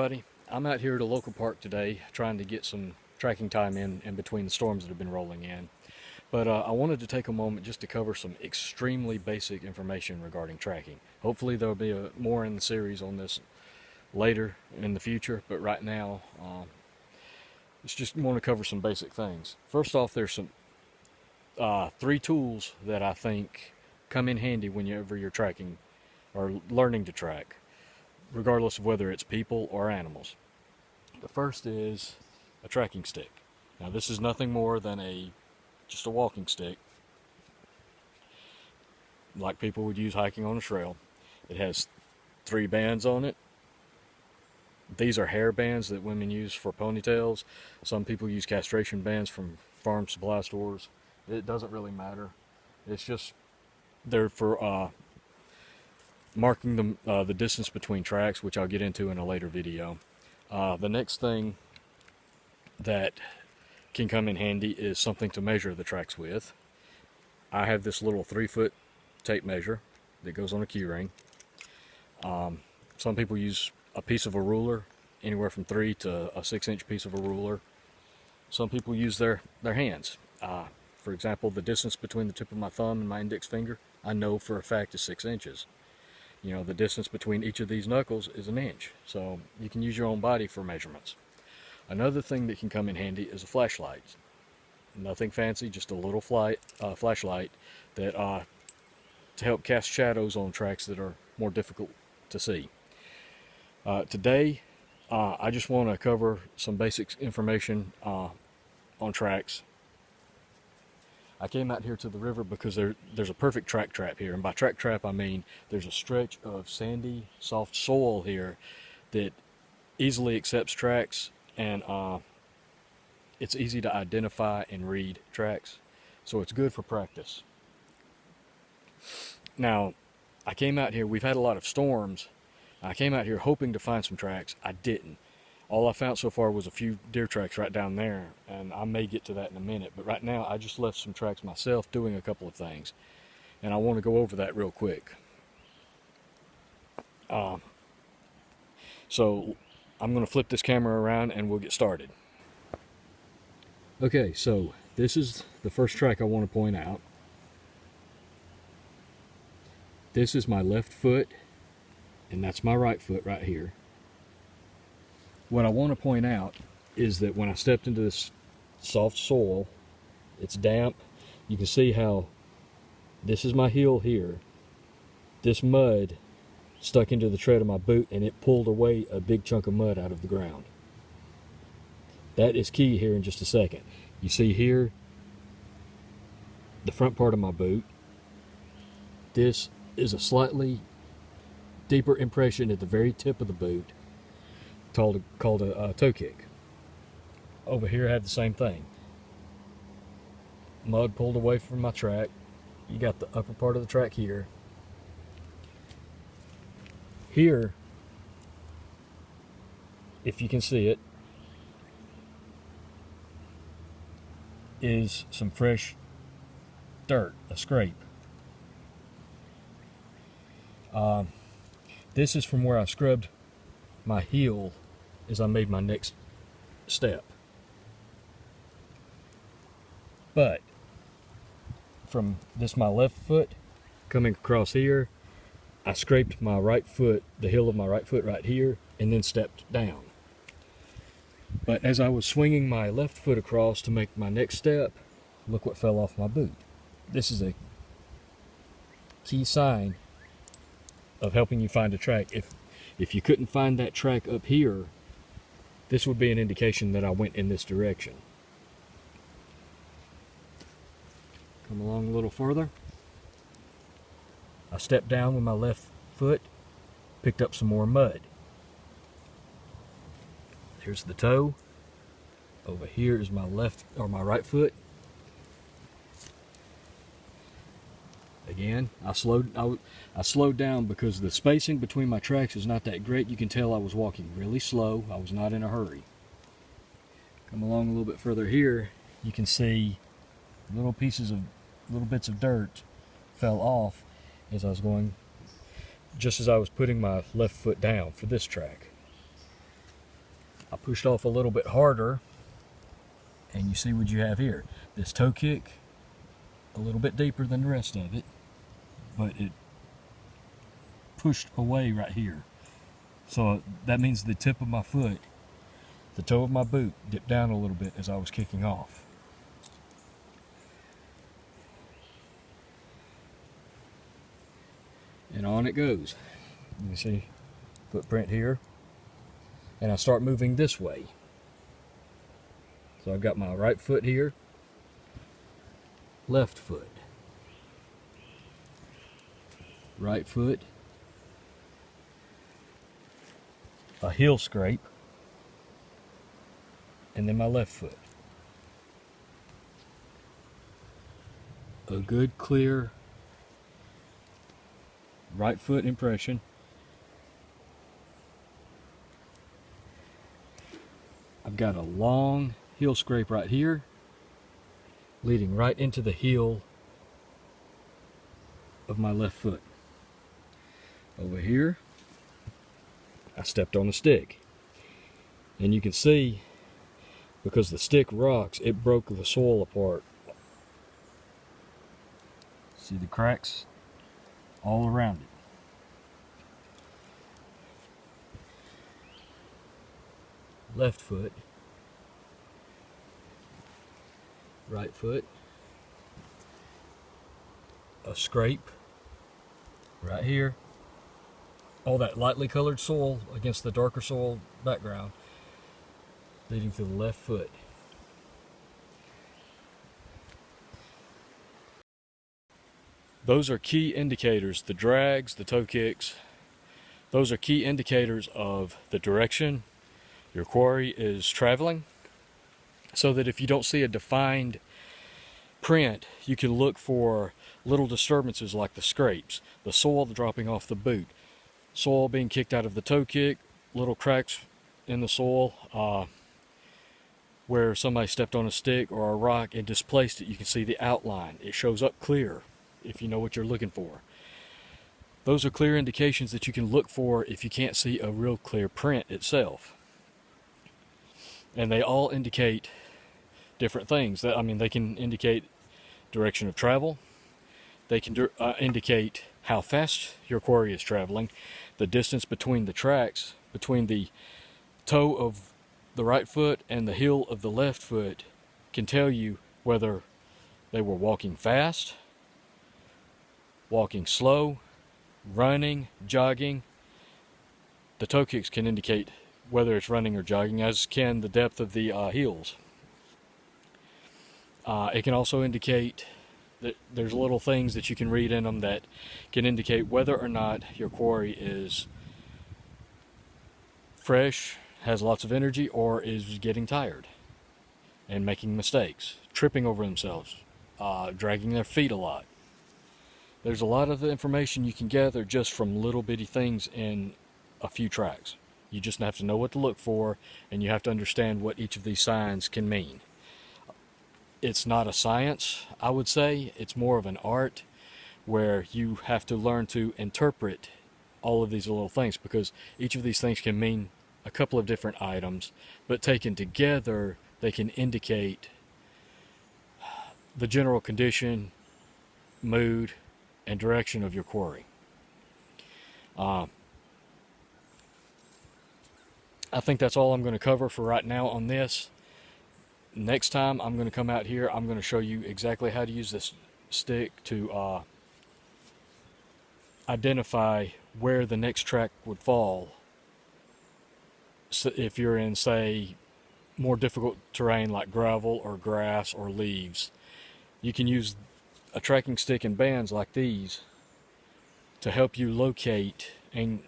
everybody. I'm out here at a local park today trying to get some tracking time in between the storms that have been rolling in. But I wanted to take a moment just to cover some extremely basic information regarding tracking. Hopefully there'll be more in the series on this later in the future, but right now it's just want to cover some basic things. First off, there's some three tools that I think come in handy whenever you're tracking or learning to track, regardless of whether it's people or animals. The first is a tracking stick. Now this is nothing more than just a walking stick, like people would use hiking on a trail. It has 3 bands on it. These are hair bands that women use for ponytails. Some people use castration bands from farm supply stores. It doesn't really matter. It's just there for marking the distance between tracks, which I'll get into in a later video. The next thing that can come in handy is something to measure the tracks with. I have this little 3-foot tape measure that goes on a key ring. Some people use a piece of a ruler, anywhere from 3 to a 6-inch piece of a ruler. Some people use their hands. For example, the distance between the tip of my thumb and my index finger, I know for a fact is 6 inches. You know, the distance between each of these knuckles is 1 inch. So you can use your own body for measurements. Another thing that can come in handy is a flashlight. Nothing fancy, just a little flashlight that to help cast shadows on tracks that are more difficult to see. Today, I just want to cover some basic information on tracks. I came out here to the river because there's a perfect track trap here, and by track trap I mean there's a stretch of sandy, soft soil here that easily accepts tracks, and it's easy to identify and read tracks, so it's good for practice. Now, I came out here, we've had a lot of storms. I came out here hoping to find some tracks. I didn't. All I found so far was a few deer tracks right down there, and I may get to that in a minute, but right now I just left some tracks myself doing a couple of things, and I want to go over that real quick. So I'm going to flip this camera around and we'll get started. Okay, so this is the first track I want to point out. This is my left foot, and that's my right foot right here. What I want to point out is that when I stepped into this soft soil, it's damp. You can see how this is my heel here. This mud stuck into the tread of my boot, and it pulled away a big chunk of mud out of the ground. That is key here in just a second. You see here the front part of my boot. This is a slightly deeper impression at the very tip of the boot called a toe kick. Over here I have the same thing. Mud pulled away from my track. You got the upper part of the track here. Here, if you can see it, is some fresh dirt, a scrape. This is from where I scrubbed my heel as I made my next step. But from this my left foot coming across here, I scraped my right foot, the heel of my right foot right here, and then stepped down. But as I was swinging my left foot across to make my next step, look what fell off my boot. This is a key sign of helping you find a track. If you couldn't find that track up here, this would be an indication that I went in this direction. Come along a little further. I stepped down with my left foot, picked up some more mud. Here's the toe. Over here is my my right foot. Again, I slowed down because the spacing between my tracks is not that great. You can tell I was walking really slow. I was not in a hurry. Come along a little bit further here, you can see little bits of dirt fell off as I was going, just as I was putting my left foot down for this track. I pushed off a little bit harder, and you see what you have here. This toe kick, a little bit deeper than the rest of it, but it pushed away right here. So that means the tip of my foot, the toe of my boot, dipped down a little bit as I was kicking off. And on it goes. You see footprint here. And I start moving this way. So I've got my right foot here, left foot, right foot, a heel scrape, and then my left foot. A good clear right foot impression. I've got a long heel scrape right here, leading right into the heel of my left foot. Over here, I stepped on a stick. And you can see, because the stick rocks, it broke the soil apart. See the cracks all around it. Left foot, right foot, a scrape right here. All that lightly colored soil against the darker soil background, leading to the left foot. Those are key indicators, the drags, the toe kicks. Those are key indicators of the direction your quarry is traveling, so that if you don't see a defined print, you can look for little disturbances like the scrapes, the soil dropping off the boot, soil being kicked out of the toe kick, little cracks in the soil where somebody stepped on a stick or a rock and displaced it. You can see the outline. It shows up clear if you know what you're looking for. Those are clear indications that you can look for if you can't see a real clear print itself. And they all indicate different things. They can indicate direction of travel. They can indicate how fast your quarry is traveling. The distance between the tracks, between the toe of the right foot and the heel of the left foot, can tell you whether they were walking fast, walking slow, running, jogging. The toe kicks can indicate whether it's running or jogging, as can the depth of the heels. It can also indicate that there's little things that you can read in them that can indicate whether or not your quarry is fresh, has lots of energy, or is getting tired and making mistakes, tripping over themselves, dragging their feet a lot. There's a lot of the information you can gather just from little bitty things in a few tracks. You just have to know what to look for, and you have to understand what each of these signs can mean. It's not a science, I would say. It's more of an art where you have to learn to interpret all of these little things, because each of these things can mean a couple of different items, but taken together, they can indicate the general condition, mood, and direction of your quarry. I think that's all I'm going to cover for right now on this. Next time I'm going to come out here, I'm going to show you exactly how to use this stick to identify where the next track would fall. So if you're in, say, more difficult terrain like gravel or grass or leaves, you can use a tracking stick and bands like these to help you locate and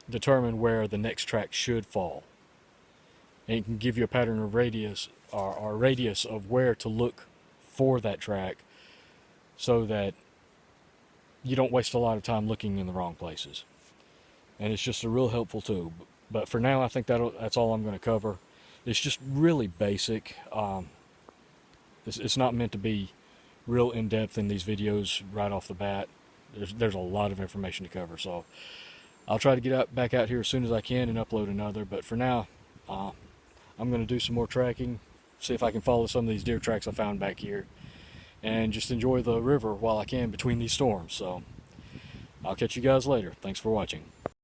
determine where the next track should fall. And it can give you a pattern of radius or radius of where to look for that track, so that you don't waste a lot of time looking in the wrong places. And it's just a real helpful tool. But for now, I think that's all I'm going to cover. It's just really basic. It's not meant to be real in-depth in these videos right off the bat. There's a lot of information to cover. So I'll try to get back out here as soon as I can and upload another, but for now, I'm going to do some more tracking, see if I can follow some of these deer tracks I found back here, and just enjoy the river while I can between these storms. So I'll catch you guys later. Thanks for watching.